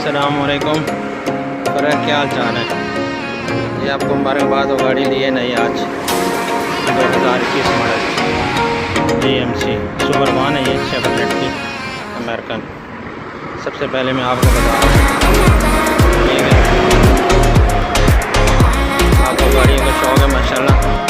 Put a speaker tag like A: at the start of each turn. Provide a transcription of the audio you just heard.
A: अस्सलामुअलैकुम। फ़र्क क्या हाल चाल है? ये आपको मुबारकबाद हो, गाड़ी ली है नई आज 2021 मॉडल GMC सबरबान है ये शेवरलेट की अमेरिकन। सबसे पहले मैं आपको बता रहा हूँ, आपको गाड़ियों का शौक़ है माशाल्लाह।